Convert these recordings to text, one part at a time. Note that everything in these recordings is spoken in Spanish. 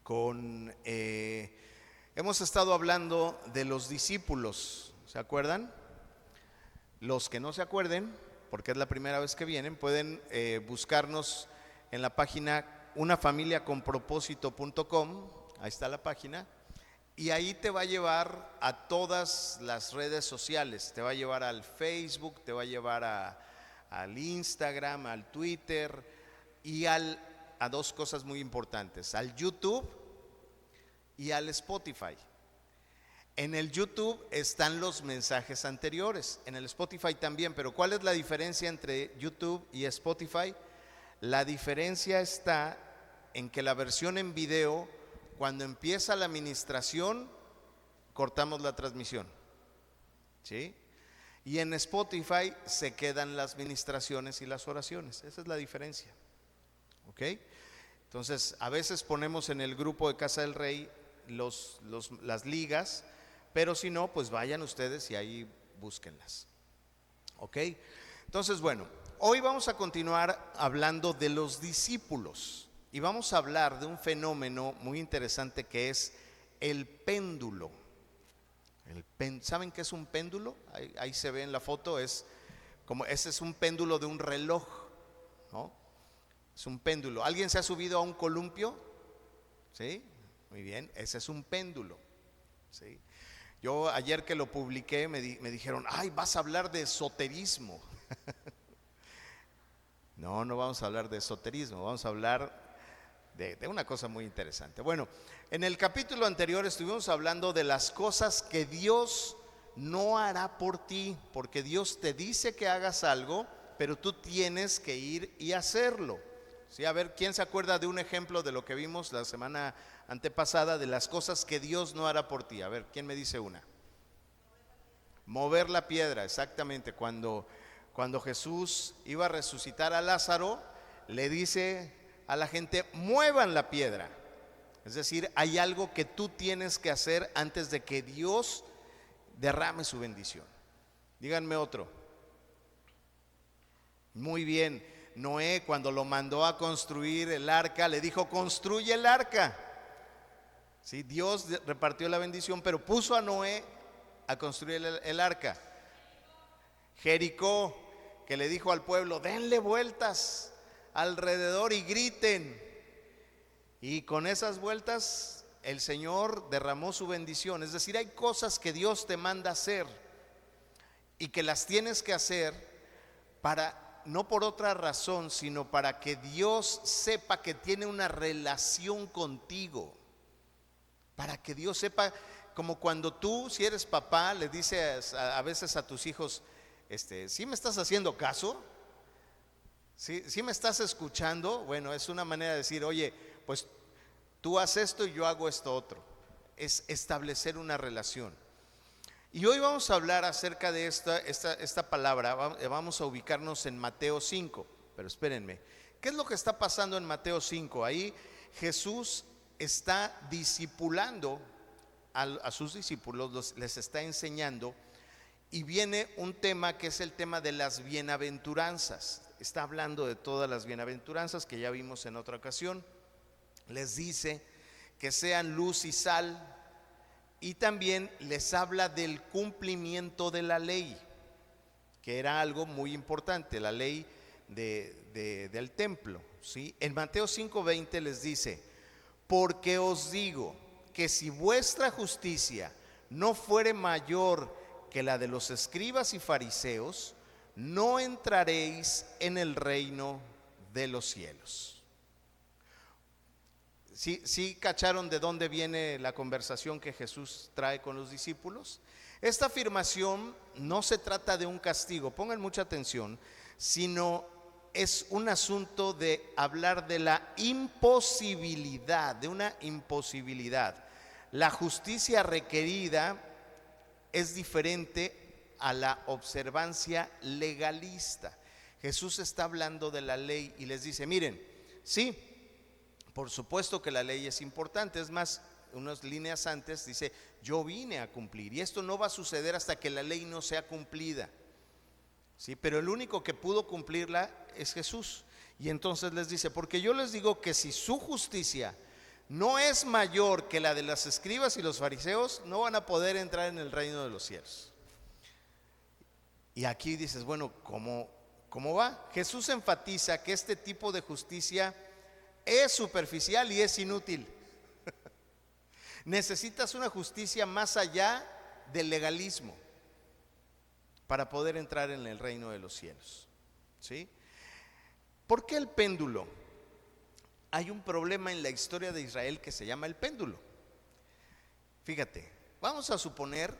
con... hemos estado hablando de los discípulos, ¿se acuerdan? Los que no se acuerden, porque es la primera vez que vienen, pueden buscarnos en la página unafamiliaconpropósito.com, ahí está la página, y ahí te va a llevar a todas las redes sociales, te va a llevar al Facebook, te va a llevar al Instagram, al Twitter y a dos cosas muy importantes, al YouTube y al Spotify. En el YouTube están los mensajes anteriores, en el Spotify también, pero ¿cuál es la diferencia entre YouTube y Spotify? La diferencia está en que la versión en video, cuando empieza la administración, cortamos la transmisión, ¿sí? Y en Spotify se quedan las ministraciones y las oraciones. Esa es la diferencia, ¿ok? Entonces, a veces ponemos en el grupo de Casa del Rey las ligas, pero si no, pues vayan ustedes y ahí búsquenlas, ¿ok? Entonces, bueno, hoy vamos a continuar hablando de los discípulos y vamos a hablar de un fenómeno muy interesante que es el péndulo. ¿Saben qué es un péndulo? Ahí se ve en la foto, ese es un péndulo de un reloj, ¿no? Es un péndulo. ¿Alguien se ha subido a un columpio? ¿Sí? Muy bien, ese es un péndulo, ¿sí? Yo ayer que lo publiqué me dijeron, ay, vas a hablar de esoterismo. No vamos a hablar de esoterismo, vamos a hablar de una cosa muy interesante. Bueno, en el capítulo anterior estuvimos hablando de las cosas que Dios no hará por ti, porque Dios te dice que hagas algo, pero tú tienes que ir y hacerlo. Sí, a ver, ¿quién se acuerda de un ejemplo de lo que vimos la semana antepasada, de las cosas que Dios no hará por ti? A ver, ¿quién me dice una? Mover la piedra, exactamente. Cuando Jesús iba a resucitar a Lázaro, le dice a la gente, muevan la piedra. Es decir, hay algo que tú tienes que hacer antes de que Dios derrame su bendición. Díganme otro. Muy bien, Noé, cuando lo mandó a construir el arca, le dijo, construye el arca. ¿Sí? Dios repartió la bendición, pero puso a Noé a construir el arca. Jericó, que le dijo al pueblo, denle vueltas alrededor y griten. Y con esas vueltas el Señor derramó su bendición. Es decir, hay cosas que Dios te manda hacer y que las tienes que hacer no por otra razón, sino para que Dios sepa que tiene una relación contigo. Para que Dios sepa, como cuando tú, si eres papá, le dices a veces a tus hijos, ¿sí me estás haciendo caso? ¿Sí me estás escuchando? Bueno, es una manera de decir, oye, pues tú haces esto y yo hago esto otro. Es establecer una relación. Y hoy vamos a hablar acerca de esta palabra. Vamos a ubicarnos en Mateo 5. Pero espérenme, ¿qué es lo que está pasando en Mateo 5? Ahí Jesús está discipulando a sus discípulos, les está enseñando. Y viene un tema que es el tema de las bienaventuranzas. Está hablando de todas las bienaventuranzas que ya vimos en otra ocasión. Les dice que sean luz y sal. Y también les habla del cumplimiento de la ley, que era algo muy importante, la ley del templo, ¿sí? En Mateo 5:20 les dice, porque os digo que si vuestra justicia no fuere mayor que la de los escribas y fariseos, no entraréis en el reino de los cielos. ¿Sí cacharon de dónde viene la conversación que Jesús trae con los discípulos? Esta afirmación no se trata de un castigo, pongan mucha atención, sino es un asunto de hablar de la imposibilidad, de una imposibilidad. La justicia requerida es diferente a la observancia legalista. Jesús está hablando de la ley y les dice, miren, sí, por supuesto que la ley es importante, es más, unas líneas antes dice, yo vine a cumplir, y esto no va a suceder hasta que la ley no sea cumplida, ¿sí? Pero el único que pudo cumplirla es Jesús. Y entonces les dice, porque yo les digo que si su justicia no es mayor que la de los escribas y los fariseos, no van a poder entrar en el reino de los cielos. Y aquí dices, bueno, ¿cómo va? Jesús enfatiza que este tipo de justicia es superficial y es inútil. Necesitas una justicia más allá del legalismo para poder entrar en el reino de los cielos. ¿Sí? ¿Por qué el péndulo? Hay un problema en la historia de Israel que se llama el péndulo. Fíjate, vamos a suponer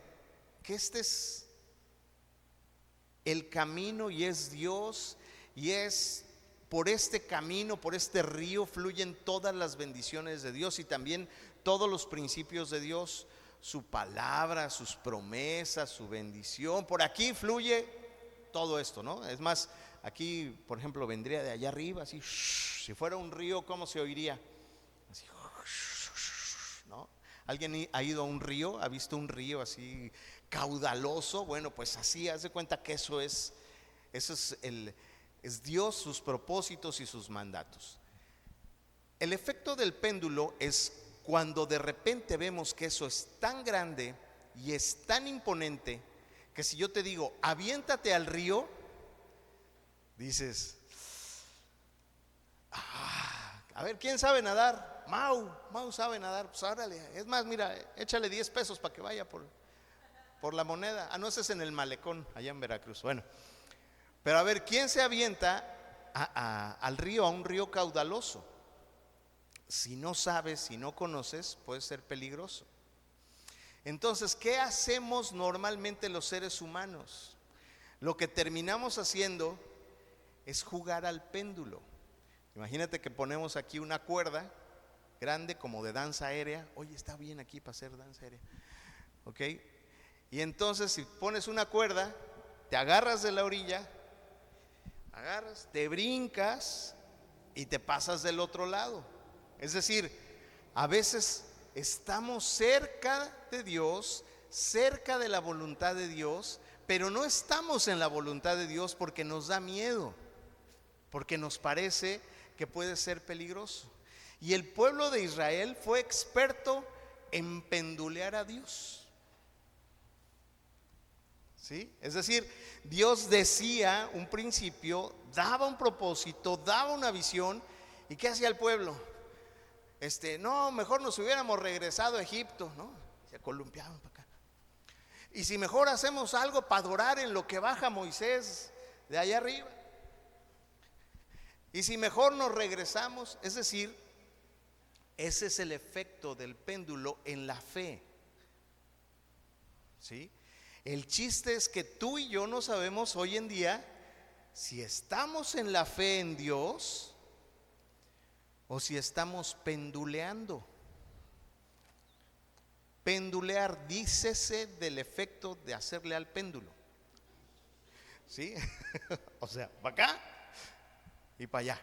que este es el camino y es Dios, y es por este camino, por este río fluyen todas las bendiciones de Dios y también todos los principios de Dios, su palabra, sus promesas, su bendición. Por aquí fluye todo esto, ¿no? Es más, aquí, por ejemplo, vendría de allá arriba, así, si fuera un río, ¿cómo se oiría? Así, ¿no? ¿Alguien ha ido a un río? ¿Ha visto un río así caudaloso? Bueno, pues así, haz de cuenta que eso es Dios, sus propósitos y sus mandatos. El efecto del péndulo es cuando de repente vemos que eso es tan grande y es tan imponente que si yo te digo, aviéntate al río, dices, a ver, ¿quién sabe nadar? Mau sabe nadar, pues órale, es más, mira, échale 10 pesos para que vaya por la moneda. No, ese es en el Malecón, allá en Veracruz. Bueno, pero a ver, ¿quién se avienta al río, a un río caudaloso? Si no sabes, si no conoces, puede ser peligroso. Entonces, ¿qué hacemos normalmente los seres humanos? Lo que terminamos haciendo es jugar al péndulo. Imagínate que ponemos aquí una cuerda grande como de danza aérea. Oye, está bien aquí para hacer danza aérea, ¿ok? Y entonces si pones una cuerda, te agarras de la orilla, te brincas y te pasas del otro lado. Es decir, a veces estamos cerca de Dios, cerca de la voluntad de Dios, pero no estamos en la voluntad de Dios porque nos da miedo, porque nos parece que puede ser peligroso. Y el pueblo de Israel fue experto en pendulear a Dios. ¿Sí? Es decir, Dios decía un principio, daba un propósito, daba una visión. ¿Y qué hacía el pueblo? No, mejor nos hubiéramos regresado a Egipto, ¿no? Se columpiaban para acá. Y si mejor hacemos algo para adorar en lo que baja Moisés de allá arriba. Y si mejor nos regresamos, es decir, ese es el efecto del péndulo en la fe. ¿Sí? El chiste es que tú y yo no sabemos hoy en día si estamos en la fe en Dios o si estamos penduleando. Pendulear, dícese del efecto de hacerle al péndulo. ¿Sí? O sea, para acá y para allá.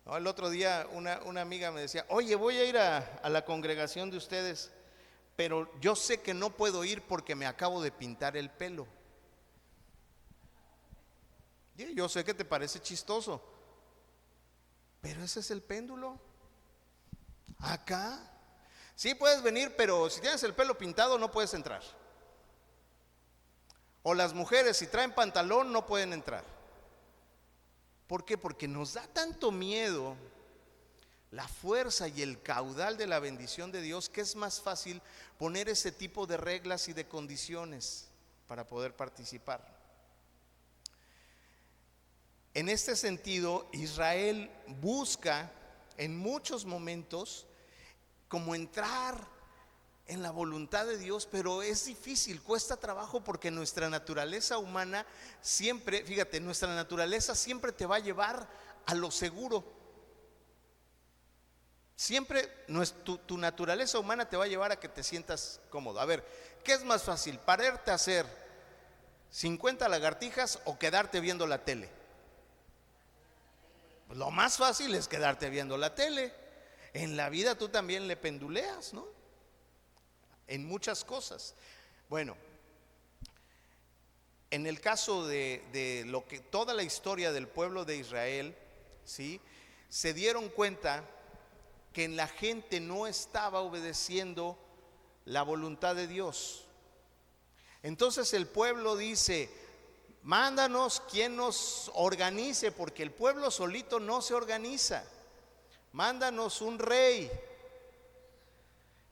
¿No? El otro día una amiga me decía, oye, voy a ir a la congregación de ustedes, pero yo sé que no puedo ir porque me acabo de pintar el pelo. Y yo sé que te parece chistoso, pero ese es el péndulo. Acá sí puedes venir, pero si tienes el pelo pintado no puedes entrar. O las mujeres si traen pantalón no pueden entrar. ¿Por qué? Porque nos da tanto miedo la fuerza y el caudal de la bendición de Dios que es más fácil poner ese tipo de reglas y de condiciones para poder participar. En este sentido, Israel busca en muchos momentos como entrar en la voluntad de Dios, pero es difícil, cuesta trabajo porque nuestra naturaleza humana siempre, fíjate, nuestra naturaleza siempre te va a llevar a lo seguro. Siempre tu naturaleza humana te va a llevar a que te sientas cómodo. A ver, ¿qué es más fácil? ¿Pararte a hacer 50 lagartijas o quedarte viendo la tele? Pues lo más fácil es quedarte viendo la tele. En la vida tú también le penduleas, ¿no? En muchas cosas. Bueno, en el caso de lo que toda la historia del pueblo de Israel, ¿sí? Se dieron cuenta que la gente no estaba obedeciendo la voluntad de Dios. Entonces el pueblo dice: mándanos quien nos organice, porque el pueblo solito no se organiza. Mándanos un rey.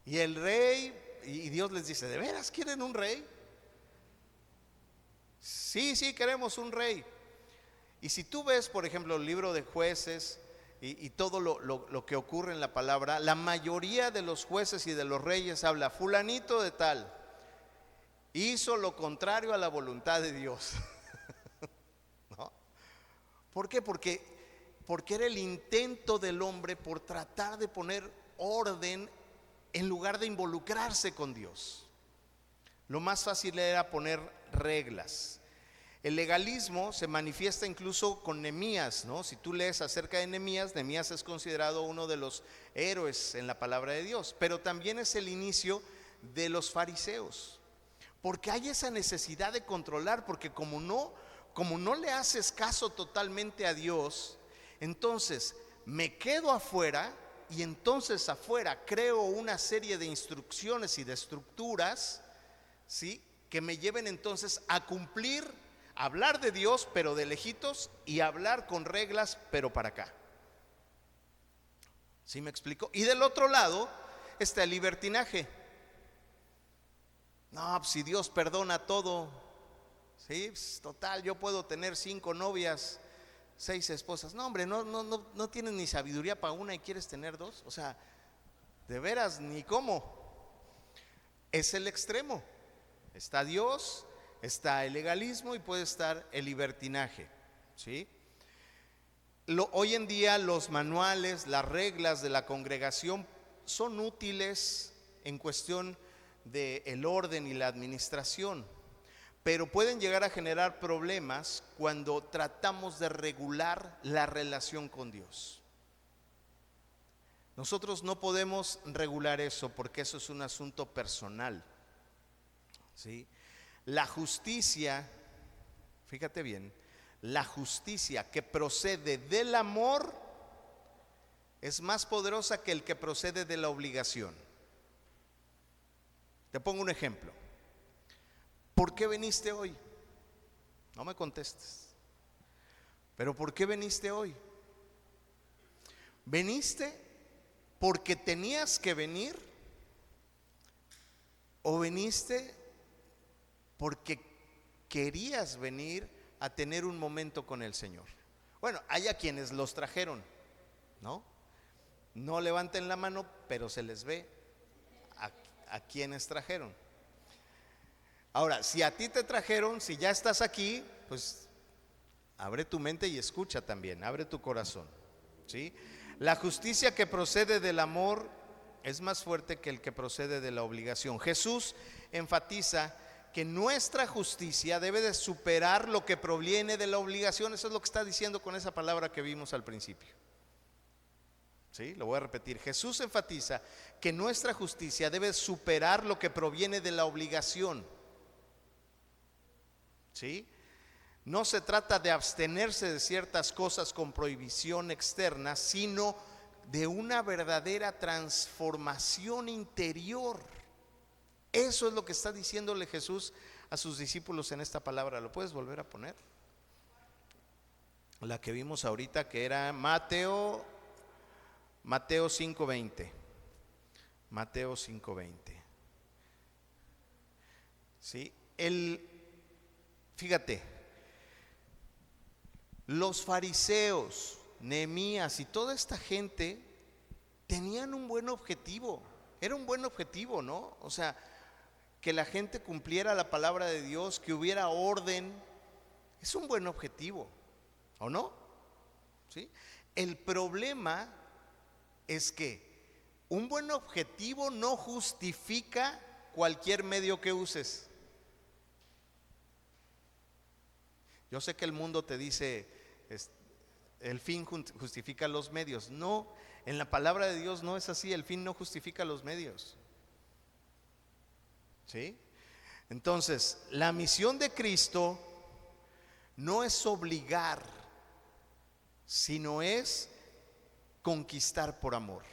Y el rey, y Dios les dice: ¿de veras quieren un rey? Sí, queremos un rey. Y si tú ves, por ejemplo, el libro de Jueces y todo lo que ocurre en la palabra, la mayoría de los jueces y de los reyes habla: fulanito de tal hizo lo contrario a la voluntad de Dios. ¿No? ¿Por qué? Porque era el intento del hombre por tratar de poner orden en lugar de involucrarse con Dios. Lo más fácil era poner reglas. El legalismo se manifiesta incluso con Nehemías, ¿no? Si tú lees acerca de Nehemías, Nehemías es considerado uno de los héroes en la palabra de Dios, pero también es el inicio de los fariseos, porque hay esa necesidad de controlar, porque como no le haces caso totalmente a Dios, entonces me quedo afuera, y entonces afuera creo una serie de instrucciones y de estructuras, ¿sí?, que me lleven entonces a cumplir, a hablar de Dios pero de lejitos, y hablar con reglas pero para acá. ¿Sí me explico? Y del otro lado está el libertinaje. No, pues si Dios perdona todo, sí, pues, total, yo puedo tener 5 novias, 6 esposas. No, hombre, no tienes ni sabiduría para una y quieres tener 2. O sea, de veras, ni cómo. Es el extremo. Está Dios, está el legalismo y puede estar el libertinaje, ¿sí? Hoy en día los manuales, las reglas de la congregación son útiles en cuestión del orden y la administración, pero pueden llegar a generar problemas cuando tratamos de regular la relación con Dios. Nosotros no podemos regular eso, porque eso es un asunto personal, ¿sí? La justicia, fíjate bien, la justicia que procede del amor es más poderosa que el que procede de la obligación. Te pongo un ejemplo. ¿Por qué viniste hoy? No me contestes. ¿Pero por qué viniste hoy? ¿Veniste porque tenías que venir? ¿O viniste porque querías venir a tener un momento con el Señor? Bueno, hay a quienes los trajeron, ¿no? No levanten la mano, pero se les ve a quienes trajeron. Ahora, si a ti te trajeron, si ya estás aquí, pues abre tu mente y escucha también, abre tu corazón, ¿sí? La justicia que procede del amor es más fuerte que el que procede de la obligación. Jesús enfatiza que nuestra justicia debe de superar lo que proviene de la obligación. Eso es lo que está diciendo con esa palabra que vimos al principio. ¿Sí? Lo voy a repetir. Jesús enfatiza que nuestra justicia debe superar lo que proviene de la obligación. ¿Sí? No se trata de abstenerse de ciertas cosas con prohibición externa, sino de una verdadera transformación interior. Eso es lo que está diciéndole Jesús a sus discípulos en esta palabra. ¿Lo puedes volver a poner? La que vimos ahorita, que era Mateo 5:20. Mateo 5:20. ¿Sí? Fíjate, los fariseos, Nehemías y toda esta gente tenían un buen objetivo. Era un buen objetivo, ¿no? O sea, que la gente cumpliera la palabra de Dios, que hubiera orden. Es un buen objetivo, ¿o no? ¿Sí? El problema es que un buen objetivo no justifica cualquier medio que uses. Yo sé que el mundo te dice, el fin justifica los medios. No, en la palabra de Dios no es así. El fin no justifica los medios. ¿Sí? Entonces, la misión de Cristo no es obligar, sino es conquistar por amor.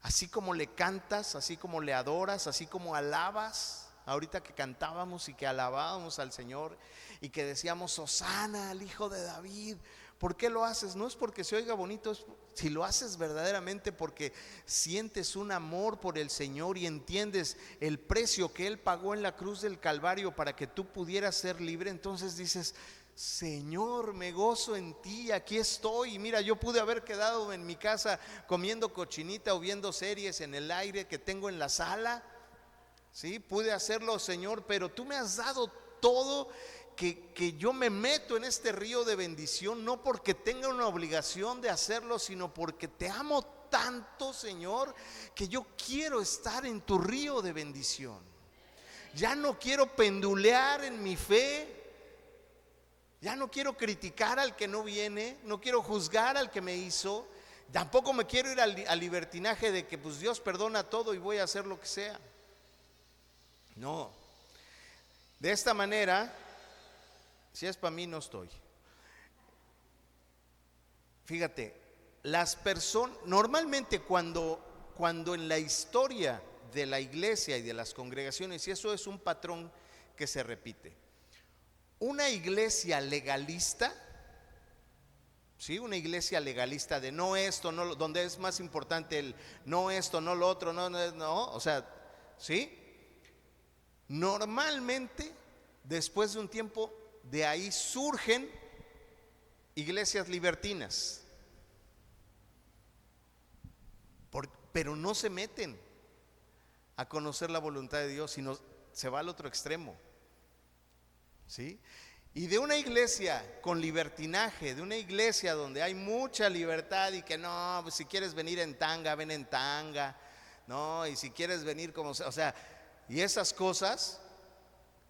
Así como le cantas, así como le adoras, así como alabas. Ahorita que cantábamos y que alabábamos al Señor y que decíamos Hosana al Hijo de David. ¿Por qué lo haces? No es porque se oiga bonito, si lo haces verdaderamente porque sientes un amor por el Señor y entiendes el precio que Él pagó en la cruz del Calvario para que tú pudieras ser libre, entonces dices: Señor, me gozo en ti, aquí estoy. Y mira, yo pude haber quedado en mi casa comiendo cochinita o viendo series en el aire que tengo en la sala. Sí, pude hacerlo, Señor, pero tú me has dado todo, que yo me meto en este río de bendición, no porque tenga una obligación de hacerlo, sino porque te amo tanto, Señor, que yo quiero estar en tu río de bendición. Ya no quiero pendulear en mi fe. Ya no quiero criticar al que no viene, no quiero juzgar al que me hizo, tampoco me quiero ir al libertinaje de que pues Dios perdona todo y voy a hacer lo que sea. No, de esta manera, si es para mí no estoy. Fíjate, las personas, normalmente cuando en la historia de la iglesia y de las congregaciones, y eso es un patrón que se repite, una iglesia legalista, ¿sí? Una iglesia legalista de no esto, no, donde es más importante el no esto, no lo otro, no, o sea, ¿sí? Normalmente, después de un tiempo, de ahí surgen iglesias libertinas, pero no se meten a conocer la voluntad de Dios, sino se va al otro extremo. ¿Sí? Y de una iglesia con libertinaje, de una iglesia donde hay mucha libertad y que no, pues si quieres venir en tanga, ven en tanga, no, y si quieres venir como, o sea, y esas cosas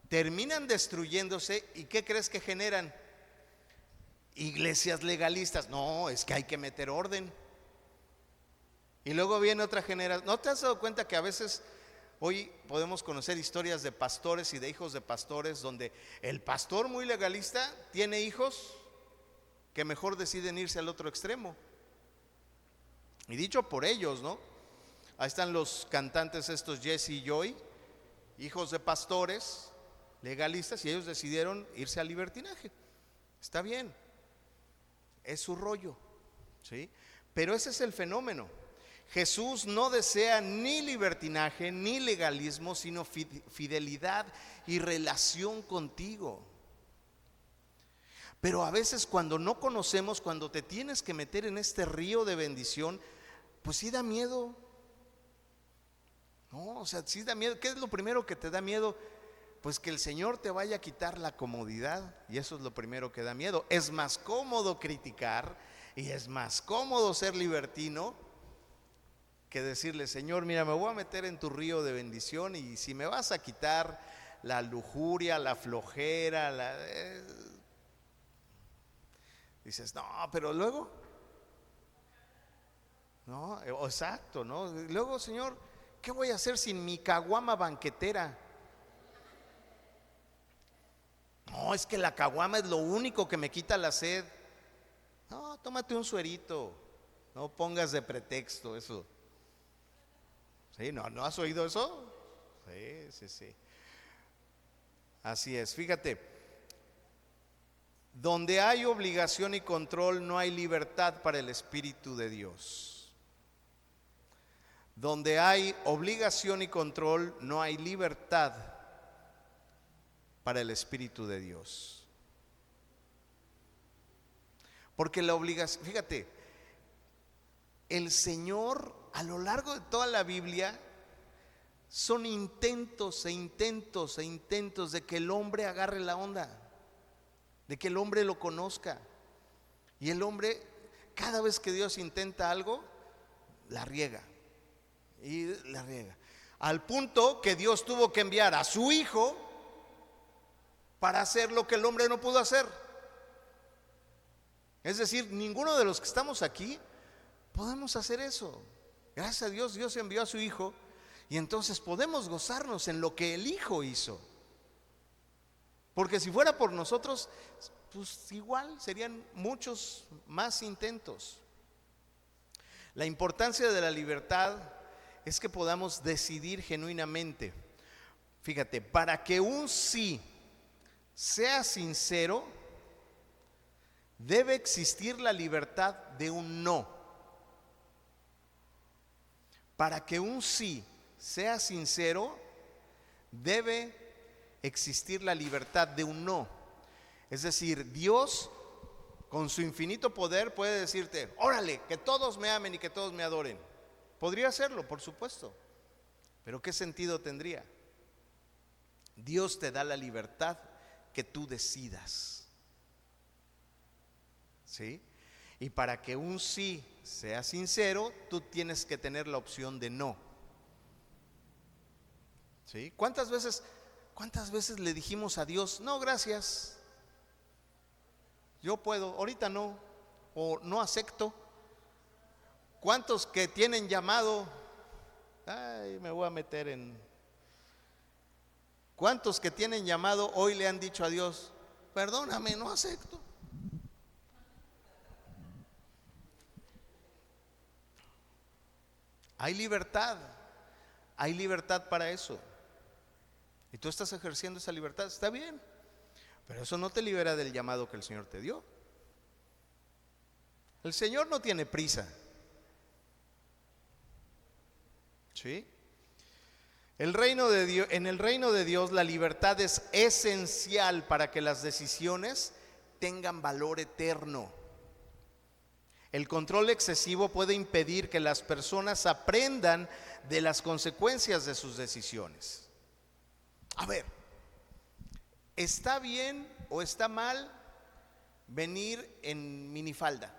terminan destruyéndose. ¿Y qué crees que generan? Iglesias legalistas. No, es que hay que meter orden. Y luego viene otra generación. ¿No te has dado cuenta que a veces hoy podemos conocer historias de pastores y de hijos de pastores donde el pastor muy legalista tiene hijos que mejor deciden irse al otro extremo? Y dicho por ellos, ¿no? Ahí están los cantantes estos, Jesse y Joy, hijos de pastores legalistas, y ellos decidieron irse al libertinaje. Está bien, es su rollo, ¿sí? Pero ese es el fenómeno. Jesús no desea ni libertinaje ni legalismo, sino fidelidad y relación contigo. Pero a veces cuando no conocemos, cuando te tienes que meter en este río de bendición, pues sí da miedo. No, o sea, sí da miedo. ¿Qué es lo primero que te da miedo? Pues que el Señor te vaya a quitar la comodidad, y eso es lo primero que da miedo. Es más cómodo criticar y es más cómodo ser libertino que decirle: Señor, mira, me voy a meter en tu río de bendición, y si me vas a quitar la lujuria, la flojera, dices, no, pero luego, no, exacto, ¿no? Luego, Señor, ¿qué voy a hacer sin mi caguama banquetera? No, es que la caguama es lo único que me quita la sed. No, tómate un suerito, no pongas de pretexto eso. ¿Sí? ¿No has oído eso? Sí. Así es, fíjate. Donde hay obligación y control, no hay libertad para el Espíritu de Dios. Donde hay obligación y control, no hay libertad para el Espíritu de Dios. Porque la obligación, fíjate, el Señor a lo largo de toda la Biblia son intentos e intentos e intentos de que el hombre agarre la onda, de que el hombre lo conozca. Y el hombre, cada vez que Dios intenta algo, la riega y la riega, al punto que Dios tuvo que enviar a su Hijo para hacer lo que el hombre no pudo hacer. Es decir, ninguno de los que estamos aquí podemos hacer eso. Gracias a Dios, Dios envió a su Hijo, y entonces podemos gozarnos en lo que el Hijo hizo. Porque si fuera por nosotros, pues igual serían muchos más intentos. La importancia de la libertad es que podamos decidir genuinamente. Fíjate, para que un sí sea sincero, debe existir la libertad de un no. Para que un sí sea sincero, debe existir la libertad de un no. Es decir, Dios con su infinito poder puede decirte: órale, que todos me amen y que todos me adoren. Podría hacerlo, por supuesto, pero ¿qué sentido tendría? Dios te da la libertad que tú decidas, ¿sí? Y para que un sí sea sincero, tú tienes que tener la opción de no, ¿sí? ¿Cuántas veces le dijimos a Dios: no, gracias, yo puedo, ahorita no, o no acepto? ¿Cuántos que tienen llamado? Ay, me voy a meter en... ¿Cuántos que tienen llamado hoy le han dicho a Dios: perdóname, no acepto? Hay libertad para eso. Y tú estás ejerciendo esa libertad, está bien, pero eso no te libera del llamado que el Señor te dio. El Señor no tiene prisa, ¿sí? En el reino de Dios, la libertad es esencial para que las decisiones tengan valor eterno. El control excesivo puede impedir que las personas aprendan de las consecuencias de sus decisiones. A ver, ¿está bien o está mal venir en minifalda?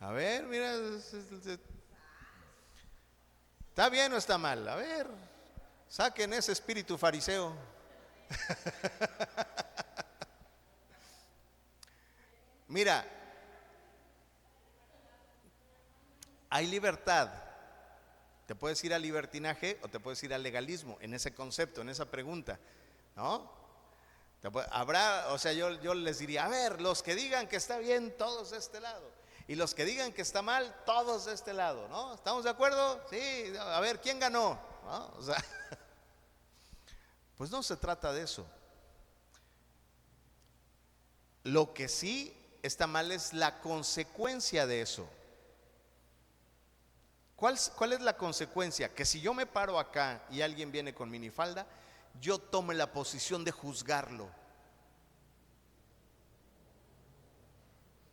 A ver, mira, ¿está bien o está mal? A ver, saquen ese espíritu fariseo. Mira, hay libertad. Te puedes ir al libertinaje o te puedes ir al legalismo, en ese concepto, en esa pregunta, ¿no? Habrá, o sea, yo les diría: a ver, los que digan que está bien, todos de este lado, y los que digan que está mal, todos de este lado, ¿no? ¿Estamos de acuerdo? Sí, a ver, ¿quién ganó? ¿No? O sea, pues no se trata de eso. Lo que sí está mal es la consecuencia de eso. ¿Cuál es la consecuencia? Que si yo me paro acá y alguien viene con minifalda, yo tome la posición de juzgarlo,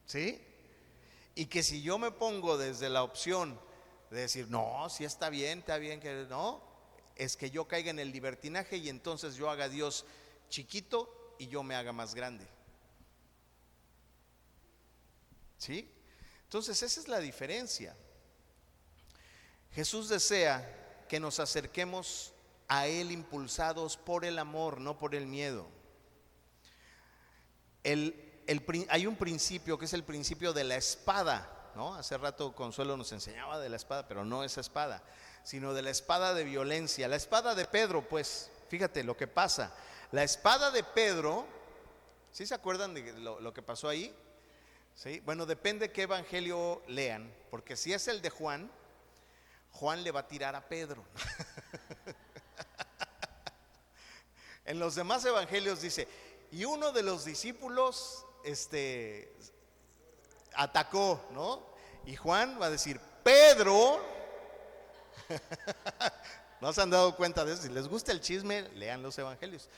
¿sí? Y que si yo me pongo desde la opción de decir: no, si está bien, que no, es que yo caiga en el libertinaje y entonces yo haga a Dios chiquito y yo me haga más grande, ¿sí? Entonces esa es la diferencia. Jesús desea que nos acerquemos a Él impulsados por el amor, no por el miedo. Hay un principio que es el principio de la espada, ¿no? Hace rato Consuelo nos enseñaba de la espada, pero no esa espada, sino de la espada de violencia. La espada de Pedro, pues, fíjate lo que pasa. La espada de Pedro, ¿sí se acuerdan de lo que pasó ahí? ¿Sí? Bueno, depende qué evangelio lean, porque si es el de Juan le va a tirar a Pedro. En los demás evangelios dice: y uno de los discípulos atacó, ¿no? Y Juan va a decir: Pedro. ¿No se han dado cuenta de eso? Si les gusta el chisme, lean los evangelios.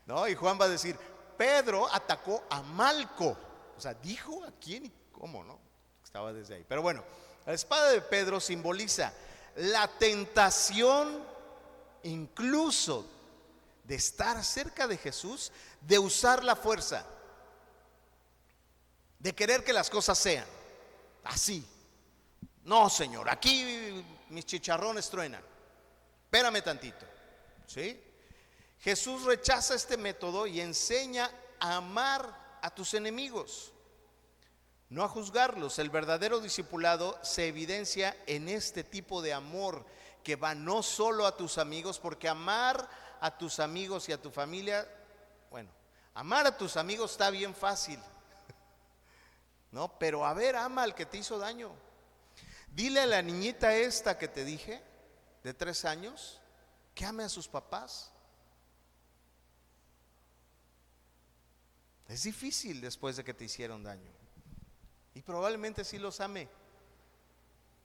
¿No? Y Juan va a decir: Pedro atacó a Malco. O sea, dijo a quién y cómo, ¿no? Estaba desde ahí. Pero bueno, la espada de Pedro simboliza la tentación, incluso de estar cerca de Jesús, de usar la fuerza, de querer que las cosas sean así. No, Señor, aquí mis chicharrones truenan, espérame tantito, ¿sí? Jesús rechaza este método y enseña a amar a tus enemigos, no a juzgarlos. El verdadero discipulado se evidencia en este tipo de amor que va no solo a tus amigos, porque amar a tus amigos y a tu familia, bueno, Amar a tus amigos está bien fácil, ¿no? Pero a ver, ama al que te hizo daño. Dile a la niñita esta que te dije, de 3 años, que ame a sus papás. Es difícil después de que te hicieron daño. Y probablemente sí los ame.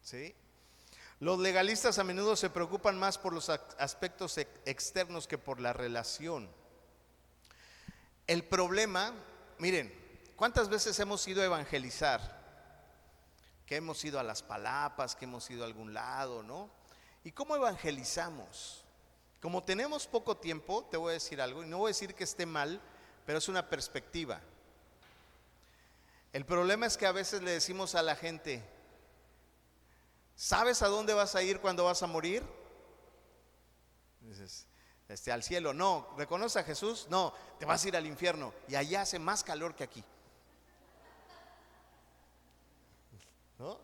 ¿Sí? Los legalistas a menudo se preocupan más por los aspectos externos que por la relación. El problema, miren, ¿cuántas veces hemos ido a evangelizar? Que hemos ido a las palapas, que hemos ido a algún lado, ¿no? ¿Y cómo evangelizamos? Como tenemos poco tiempo, te voy a decir algo, y no voy a decir que esté mal, pero es una perspectiva. El problema es que a veces le decimos a la gente: ¿sabes a dónde vas a ir cuando vas a morir? Dices, al cielo. No. ¿Reconoces a Jesús? No. Te vas a ir al infierno, y allá hace más calor que aquí, ¿no?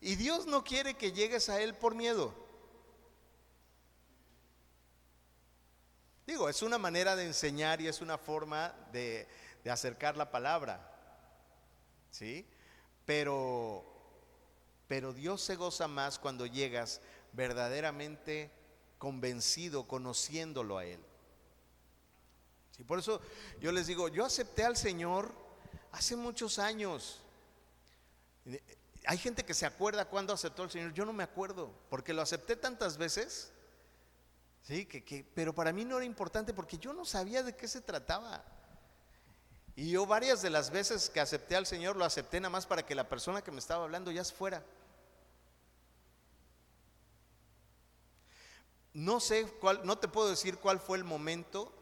Y Dios no quiere que llegues a Él por miedo. Digo, es una manera de enseñar y es una forma de acercar la palabra, ¿sí? Pero Dios se goza más cuando llegas verdaderamente convencido, conociéndolo a Él. ¿Sí? Por eso yo les digo, yo acepté al Señor hace muchos años. Hay gente que se acuerda cuando aceptó al Señor. Yo no me acuerdo, porque lo acepté tantas veces, ¿sí? Pero para mí no era importante, porque yo no sabía de qué se trataba. Y yo varias de las veces que acepté al Señor, lo acepté nada más para que la persona que me estaba hablando ya se fuera. No sé cuál, no te puedo decir cuál fue el momento,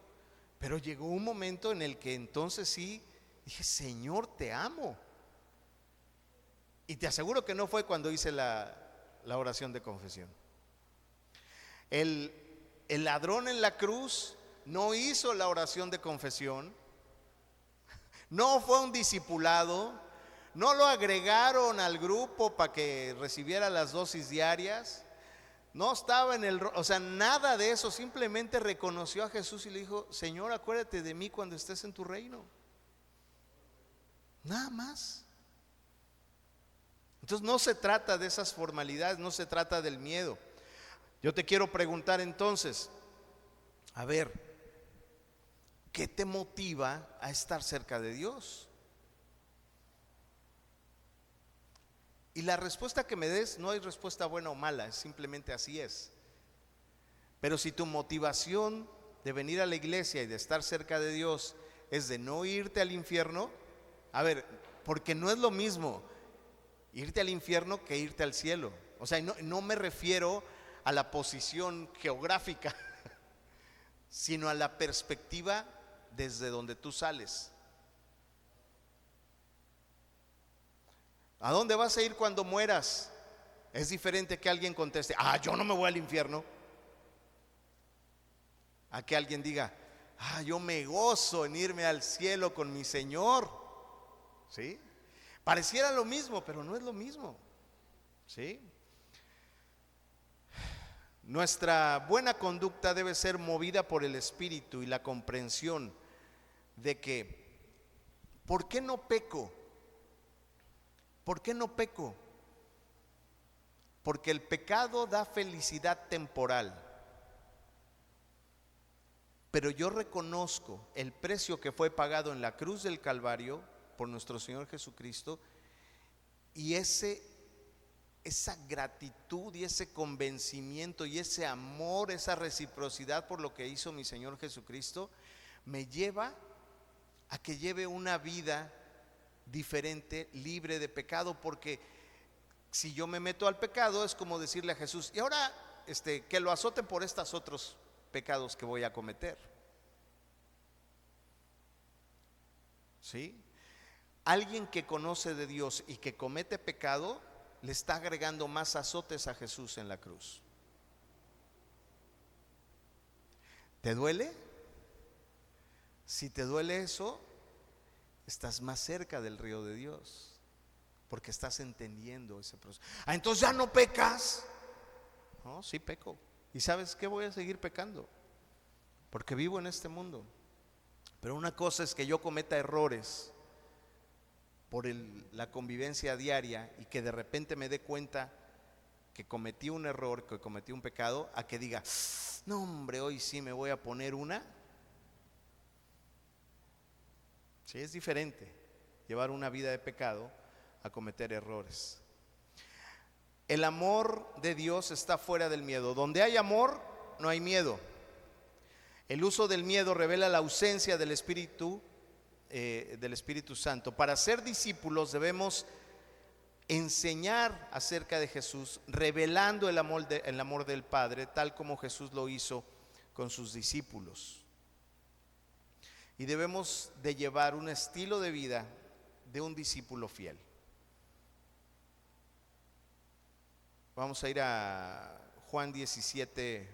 pero llegó un momento en el que entonces sí dije: Señor, te amo. Y te aseguro que no fue cuando hice la oración de confesión. El ladrón en la cruz no hizo la oración de confesión, no fue un discipulado, no lo agregaron al grupo para que recibiera las dosis diarias, no estaba o sea, nada de eso. Simplemente reconoció a Jesús y le dijo: Señor, acuérdate de mí cuando estés en tu reino. Nada más. Entonces no se trata de esas formalidades, no se trata del miedo. Yo te quiero preguntar entonces, a ver, ¿qué te motiva a estar cerca de Dios? Y la respuesta que me des, no hay respuesta buena o mala, es simplemente así es. Pero si tu motivación de venir a la iglesia y de estar cerca de Dios es de no irte al infierno, a ver, porque no es lo mismo irte al infierno que irte al cielo. O sea, no me refiero a la posición geográfica, sino a la perspectiva desde donde tú sales. ¿A dónde vas a ir cuando mueras? Es diferente que alguien conteste: yo no me voy al infierno, a que alguien diga: yo me gozo en irme al cielo con mi Señor. ¿Sí? Pareciera lo mismo, pero no es lo mismo. ¿Sí? Nuestra buena conducta debe ser movida por el Espíritu y la comprensión de que, ¿por qué no peco? ¿Por qué no peco? Porque el pecado da felicidad temporal, pero yo reconozco el precio que fue pagado en la cruz del Calvario por nuestro Señor Jesucristo, y esa gratitud y ese convencimiento y ese amor, esa reciprocidad por lo que hizo mi Señor Jesucristo, me lleva a que lleve una vida diferente, libre de pecado. Porque si yo me meto al pecado, es como decirle a Jesús: y ahora que lo azoten por estos otros pecados que voy a cometer. ¿Sí? Alguien que conoce de Dios y que comete pecado le está agregando más azotes a Jesús en la cruz. ¿Te duele? Si te duele eso, estás más cerca del río de Dios, porque estás entendiendo ese proceso. Entonces ya no pecas. No, sí peco. ¿Y sabes qué? Voy a seguir pecando, porque vivo en este mundo. Pero una cosa es que yo cometa errores por la convivencia diaria y que de repente me dé cuenta que cometí un error, que cometí un pecado, a que diga, no hombre, hoy sí me voy a poner una. Sí, es diferente llevar una vida de pecado a cometer errores. El amor de Dios está fuera del miedo. Donde hay amor, no hay miedo. El uso del miedo revela la ausencia del Espíritu Santo. Para ser discípulos debemos enseñar acerca de Jesús, revelando el amor del Padre, tal como Jesús lo hizo con sus discípulos. Y debemos de llevar un estilo de vida de un discípulo fiel. Vamos a ir a Juan 17,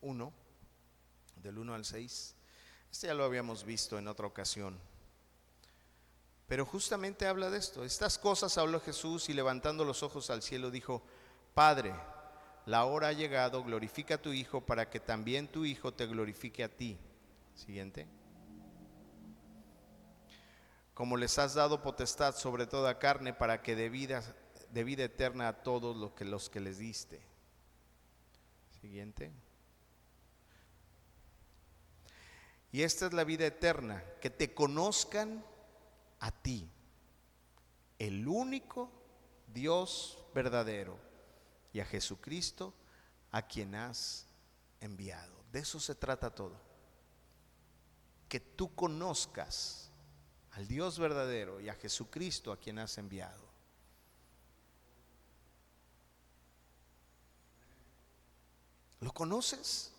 1, del 1 al 6. Este ya lo habíamos visto en otra ocasión, pero justamente habla de esto. Estas cosas habló Jesús y levantando los ojos al cielo dijo: Padre, la hora ha llegado, glorifica a tu Hijo para que también tu Hijo te glorifique a ti. Siguiente. Como les has dado potestad sobre toda carne, para que dé vida eterna a todos los que les diste. Siguiente. Y esta es la vida eterna, que te conozcan a ti, el único Dios verdadero, y a Jesucristo, a quien has enviado. De eso se trata todo. Que tú conozcas al Dios verdadero y a Jesucristo, a quien has enviado. ¿Lo conoces?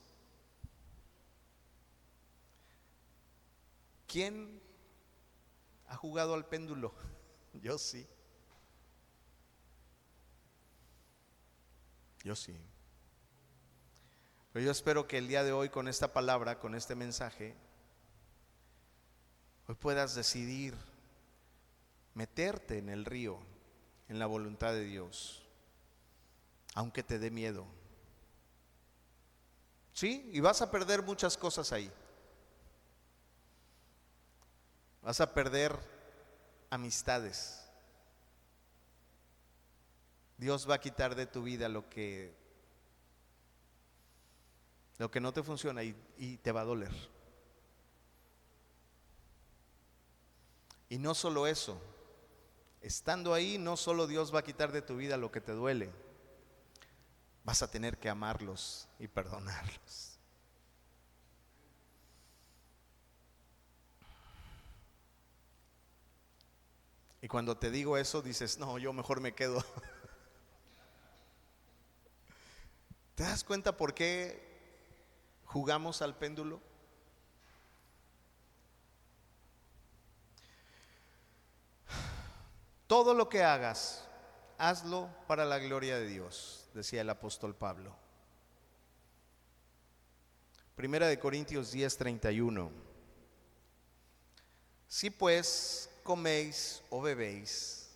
¿Quién ha jugado al péndulo? Yo sí. Yo sí. Pero yo espero que el día de hoy, con esta palabra, con este mensaje, hoy puedas decidir meterte en el río, en la voluntad de Dios, aunque te dé miedo. Sí, y vas a perder muchas cosas ahí. Vas a perder amistades. Dios va a quitar de tu vida lo que no te funciona y te va a doler. Y no solo eso, estando ahí, no solo Dios va a quitar de tu vida lo que te duele, vas a tener que amarlos y perdonarlos. Y cuando te digo eso dices, no, yo mejor me quedo. ¿Te das cuenta por qué jugamos al péndulo? Todo lo que hagas, hazlo para la gloria de Dios, decía el apóstol Pablo. Primera de Corintios 10:31. Si pues coméis o bebéis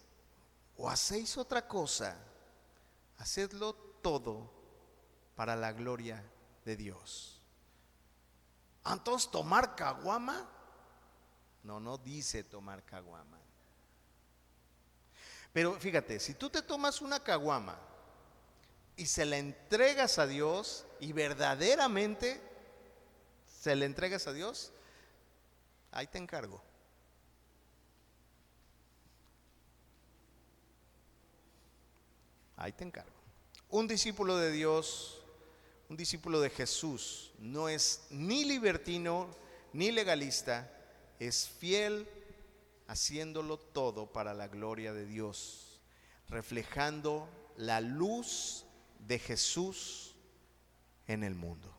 o hacéis otra cosa, hacedlo todo para la gloria de Dios. Entonces, ¿tomar caguama? No dice tomar caguama. Pero fíjate, si tú te tomas una caguama y se la entregas a Dios, y verdaderamente se la entregas a Dios, ahí te encargo. Ahí te encargo. Un discípulo de Dios, un discípulo de Jesús, no es ni libertino ni legalista, es fiel haciéndolo todo para la gloria de Dios, reflejando la luz de Jesús en el mundo.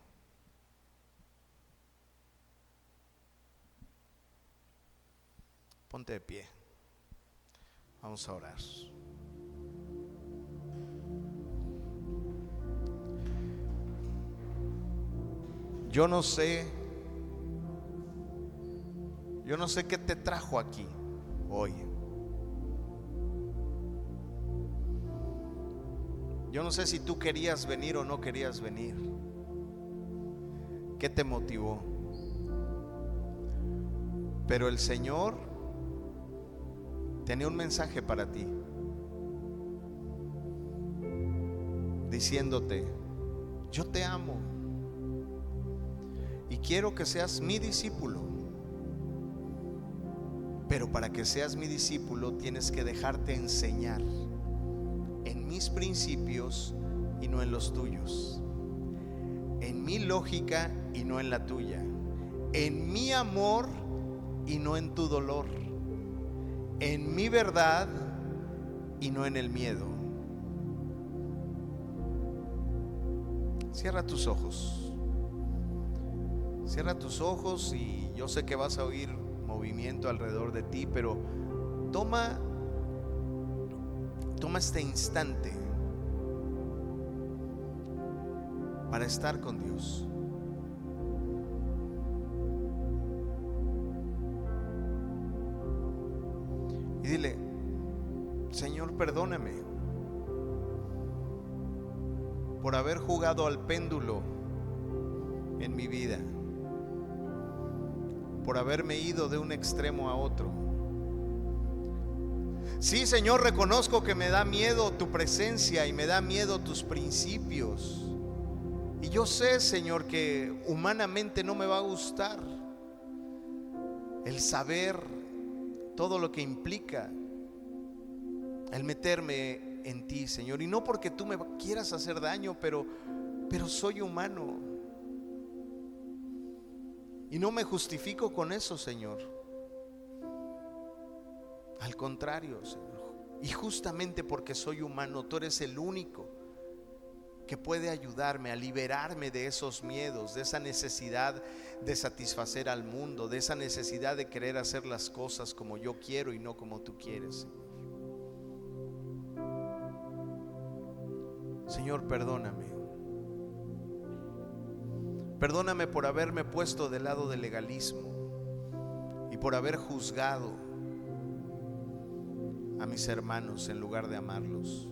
Ponte de pie. Vamos a orar. Yo no sé qué te trajo aquí hoy. Yo no sé si tú querías venir o no querías venir. ¿Qué te motivó? Pero el Señor tenía un mensaje para ti, diciéndote: yo te amo y quiero que seas mi discípulo. Pero para que seas mi discípulo tienes que dejarte enseñar en mis principios y no en los tuyos, en mi lógica y no en la tuya, en mi amor y no en tu dolor, en mi verdad y no en el miedo. Cierra tus ojos. Cierra tus ojos y yo sé que vas a oír movimiento alrededor de ti, pero toma este instante para estar con Dios. Y dile: Señor, perdóname por haber jugado al péndulo en mi vida, por haberme ido de un extremo a otro. Sí, Señor, reconozco que me da miedo tu presencia y me da miedo tus principios. Y yo sé, Señor, que humanamente no me va a gustar el saber todo lo que implica el meterme en ti, Señor. Y no porque tú me quieras hacer daño, pero soy humano. Y no me justifico con eso, Señor. Al contrario, Señor. Y justamente porque soy humano, tú eres el único que puede ayudarme a liberarme de esos miedos, de esa necesidad de satisfacer al mundo, de esa necesidad de querer hacer las cosas como yo quiero y no como tú quieres, Señor. Señor, perdóname. Perdóname por haberme puesto del lado del legalismo y por haber juzgado a mis hermanos en lugar de amarlos.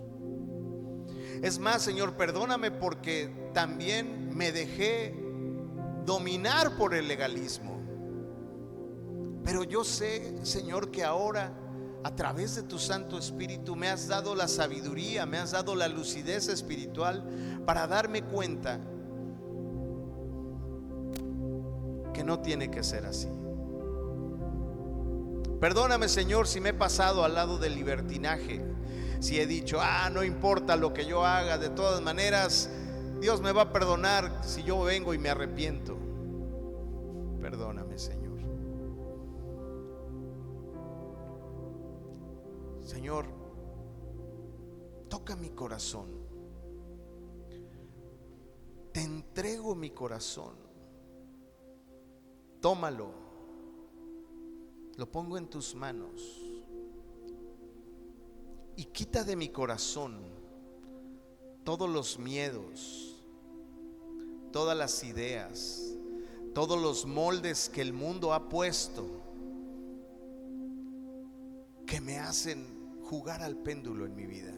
Es más, Señor, perdóname porque también me dejé dominar por el legalismo. Pero yo sé, Señor, que ahora a través de tu Santo Espíritu me has dado la sabiduría, me has dado la lucidez espiritual para darme cuenta que no tiene que ser así. Perdóname, Señor, si me he pasado al lado del libertinaje, si he dicho: no importa lo que yo haga, de todas maneras Dios me va a perdonar si yo vengo y me arrepiento. Perdóname, Señor. Señor, toca mi corazón. Te entrego mi corazón. Tómalo. Lo pongo en tus manos y quita de mi corazón todos los miedos, todas las ideas, todos los moldes que el mundo ha puesto que me hacen jugar al péndulo en mi vida.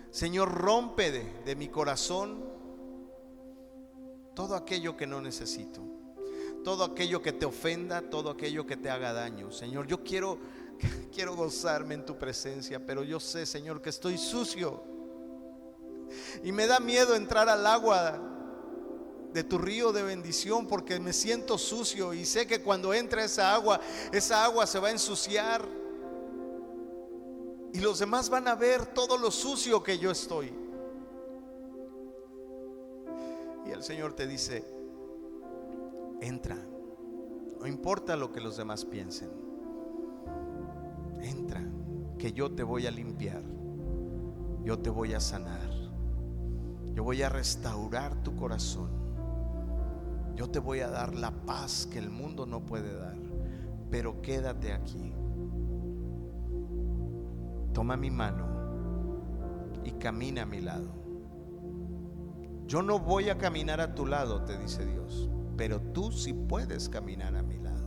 Señor, rompe de mi corazón todo aquello que no necesito, todo aquello que te ofenda, todo aquello que te haga daño. Señor, yo quiero gozarme en tu presencia, pero yo sé, Señor, que estoy sucio y me da miedo entrar al agua de tu río de bendición porque me siento sucio y sé que cuando entre esa agua se va a ensuciar y los demás van a ver todo lo sucio que yo estoy. Y el Señor te dice: entra, no importa lo que los demás piensen. Entra, que yo te voy a limpiar, yo te voy a sanar, yo voy a restaurar tu corazón, yo te voy a dar la paz que el mundo no puede dar. Pero quédate aquí, toma mi mano y camina a mi lado. Yo no voy a caminar a tu lado, te dice Dios, pero tú sí puedes caminar a mi lado.